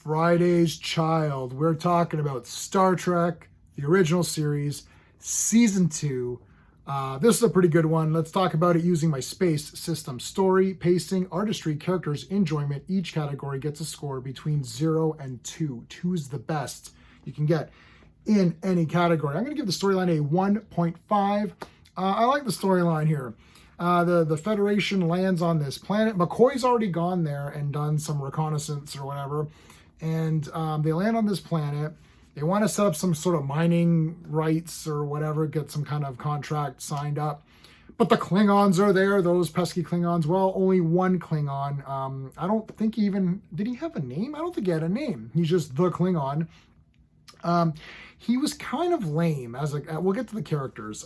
Friday's Child. We're talking about Star Trek, the original series, season 2. This is a pretty good one. Let's talk about it using my space system. Story, pacing, artistry, characters, enjoyment. Each category gets a score between 0 and 2. 2 is the best you can get in any category. I'm going to give the storyline a 1.5. I like the storyline here. The Federation lands on this planet. McCoy's already gone there and done some reconnaissance or whatever. And they land on this planet. They want to set up some sort of mining rights or whatever, get some kind of contract signed up. But the Klingons are there, those pesky Klingons. Well, only one Klingon. I don't think did he have a name? I don't think he had a name. He's just the Klingon. He was kind of lame we'll get to the characters.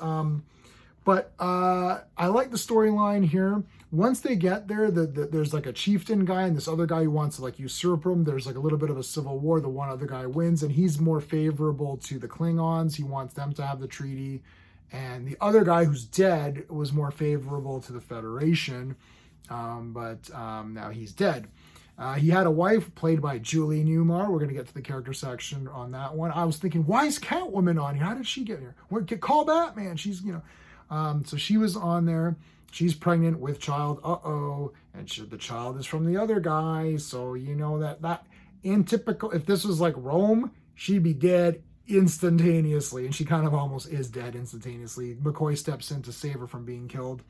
But I like the storyline here. Once they get there, there's like a chieftain guy and this other guy who wants to like usurp him. There's like a little bit of a civil war. The one other guy wins, and he's more favorable to the Klingons. He wants them to have the treaty. And the other guy who's dead was more favorable to the Federation. But now he's dead. He had a wife played by Julie Newmar. We're going to get to the character section on that one. I was thinking, why is Catwoman on here? How did she get here? Call Batman. She's, so she was on there. She's pregnant with child. And the child is from the other guy. So you know that in typical, if this was like Rome, she'd be dead instantaneously. And she kind of almost is dead instantaneously. McCoy steps in to save her from being killed.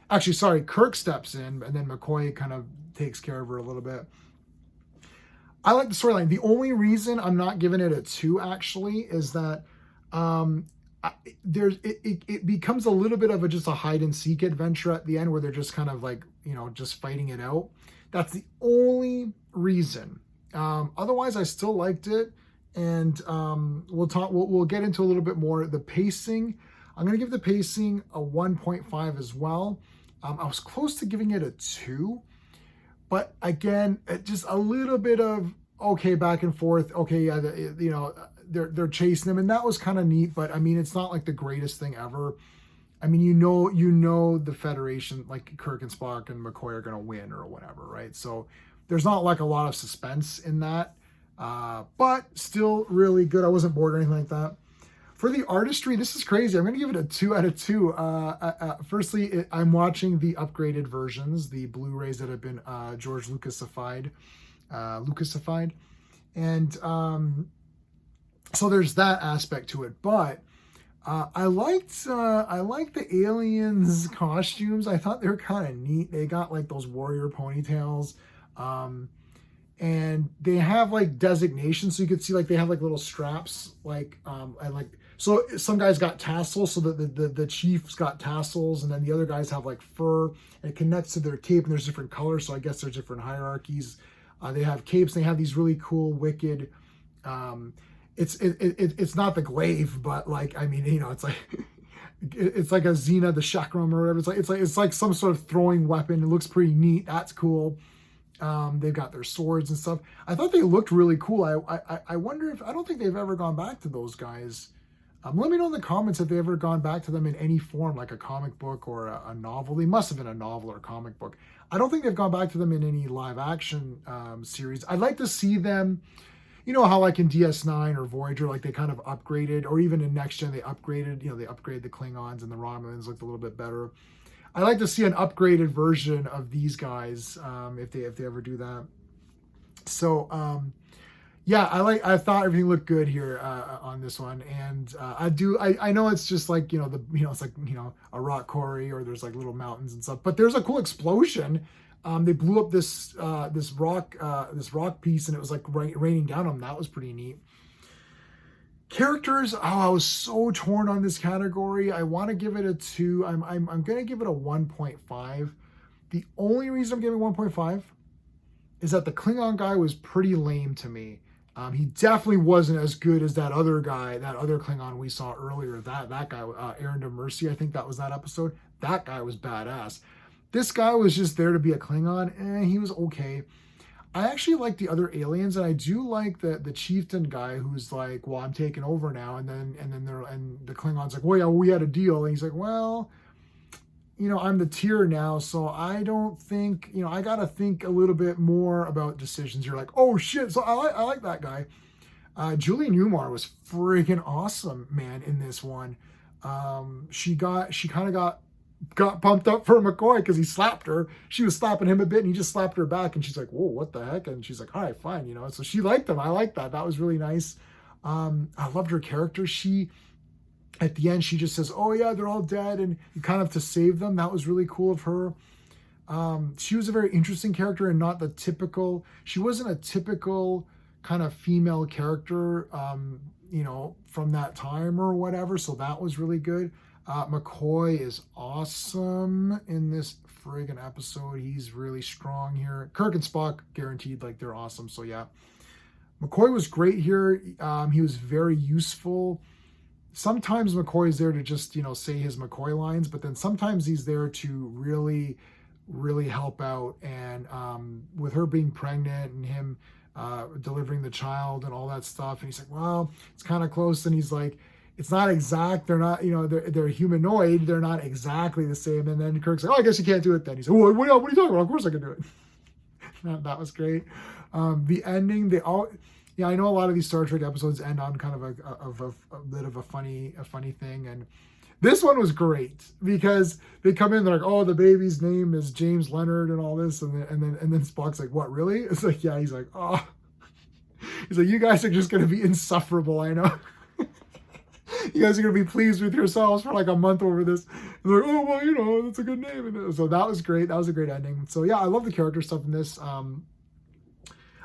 Actually, sorry, Kirk steps in, and then McCoy kind of takes care of her a little bit. I like the storyline. The only reason I'm not giving it a 2, actually, is that it becomes a little bit of just a hide and seek adventure at the end, where they're just kind of like, just fighting it out. That's the only reason. Otherwise, I still liked it, and we'll get into a little bit more. The pacing, I'm going to give the pacing a 1.5 as well. I was close to giving it a 2, but again, just a little bit of, okay, back and forth. Okay, they're chasing him, and that was kind of neat, but I mean, it's not like the greatest thing ever. I mean, you know the Federation, like Kirk and Spock and McCoy, are going to win or whatever, right? So there's not like a lot of suspense in that, but still really good. I wasn't bored or anything like that. For the artistry, this is crazy. I'm going to give it a 2 out of 2. Firstly, I'm watching the upgraded versions, the Blu-rays that have been George Lucasified. And so there's that aspect to it. But I liked the aliens' costumes. I thought they were kind of neat. They got like those warrior ponytails. And they have like designations, so you could see like they have like little straps, so some guys got tassels, so the chief's got tassels, and then the other guys have like fur, and it connects to their cape, and there's different colors, so I guess there's different hierarchies. They have capes, and they have these really cool, wicked, it's not the glaive, but like, I mean, it's like, it's like a Xena, the chakram or whatever. It's like some sort of throwing weapon. It looks pretty neat. That's cool. They've got their swords and stuff. I thought they looked really cool. I wonder if, I don't think they've ever gone back to those guys. Let me know in the comments if they've ever gone back to them in any form, like a comic book or a novel. They must have been a novel or a comic book. I don't think they've gone back to them in any live action series. I'd like to see them, how like in DS9 or Voyager, like they kind of upgraded, or even in Next Gen, they upgraded, they upgraded the Klingons, and the Romulans looked a little bit better. I'd like to see an upgraded version of these guys if they ever do that. So yeah, I thought everything looked good here on this one, and I know it's just like it's like a rock quarry, or there's like little mountains and stuff, but there's a cool explosion. They blew up this rock piece, and it was like raining down on them. That was pretty neat. Characters, I was so torn on this category. I want to give it a 2. I'm going to give it a 1.5. The only reason I'm giving 1.5 is that the Klingon guy was pretty lame to me. He definitely wasn't as good as that other guy, that other Klingon we saw earlier. That guy, Aaron de Mercy, I think that was that episode. That guy was badass. This guy was just there to be a Klingon, he was okay. I actually like the other aliens, and I do like the chieftain guy who's like, well, I'm taking over now, and then the Klingon's like, well, yeah, we had a deal, and he's like, well, I'm the tier now, so I don't think, I got to think a little bit more about decisions. You're like, oh shit. So I like that guy. Julie Newmar was freaking awesome, man, in this one. She kind of got pumped up for McCoy because he slapped her. She was slapping him a bit and he just slapped her back and she's like, whoa, what the heck? And she's like, all right, fine, so she liked him. I like that. That was really nice. I loved her character. At the end, she just says, oh yeah, they're all dead, and you kind of to save them. That was really cool of her. She was a very interesting character and not the typical, she wasn't a typical kind of female character, from that time or whatever. So that was really good. McCoy is awesome in this friggin' episode. He's really strong here. Kirk and Spock guaranteed, like, they're awesome. So yeah, McCoy was great here. He was very useful. Sometimes McCoy is there to just, say his McCoy lines, but then sometimes he's there to really, really help out. And with her being pregnant and him delivering the child and all that stuff, and he's like, well, it's kind of close. And he's like, it's not exact. They're not, they're humanoid. They're not exactly the same. And then Kirk's like, oh, I guess you can't do it then. He's like, what are you talking about? Of course I can do it. That was great. The ending, I know a lot of these Star Trek episodes end on kind of a bit of a funny thing, and this one was great because they come in, they're like, oh, the baby's name is James Leonard and all this, and then Spock's like, what, really? It's like, yeah. He's like, oh, he's like, you guys are just gonna be insufferable, I know. You guys are gonna be pleased with yourselves for like a month over this. They're like, oh well, that's a good name, and so that was great. That was a great ending. So yeah, I love the character stuff in this.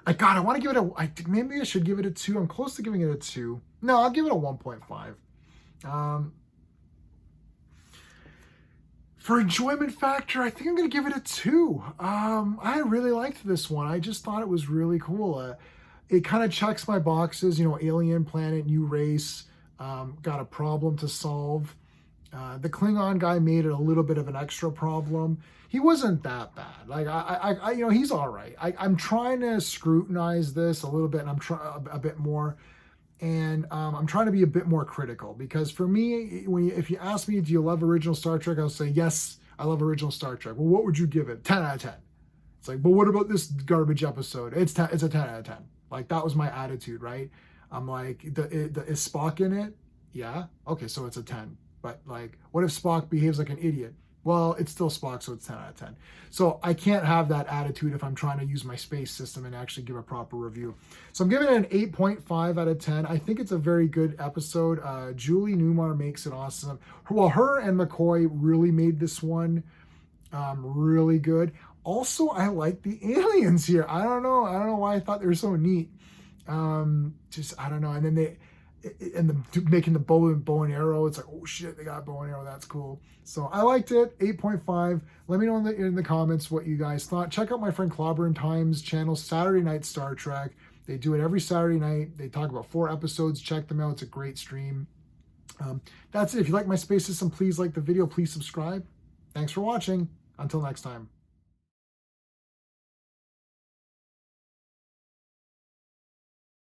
I want to give it maybe I should give it a 2. I'm close to giving it a 2. No, I'll give it a 1.5. For enjoyment factor, I think I'm going to give it a 2. I really liked this one. I just thought it was really cool. It kind of checks my boxes, alien planet, new race, got a problem to solve. The Klingon guy made it a little bit of an extra problem. He wasn't that bad. Like he's all right. I'm trying to scrutinize this a little bit, and I'm trying a bit more, and I'm trying to be a bit more critical, because for me, if you ask me, do you love original Star Trek? I'll say yes, I love original Star Trek. Well, what would you give it? 10 out of 10. It's like, but what about this garbage episode? It's a 10 out of 10. Like, that was my attitude, right? I'm like, is Spock in it? Yeah. Okay, so it's a 10. But like, what if Spock behaves like an idiot? Well, it's still Spock, so it's 10 out of 10. So I can't have that attitude if I'm trying to use my space system and actually give a proper review. So I'm giving it an 8.5 out of 10. I think it's a very good episode. Julie Newmar makes it awesome. Well, her and McCoy really made this one really good. Also, I like the aliens here. I don't know why I thought they were so neat. I don't know. And then making the bow and arrow, it's like, oh shit, they got a bow and arrow, that's cool. So I liked it. 8.5. Let me know in the comments what you guys thought. Check out my friend Clobberin Times channel, Saturday Night Star Trek. They do it every Saturday night. They talk about 4 episodes. Check them out. It's a great stream. That's it. If you like my space system, please like the video. Please subscribe. Thanks for watching. Until next time.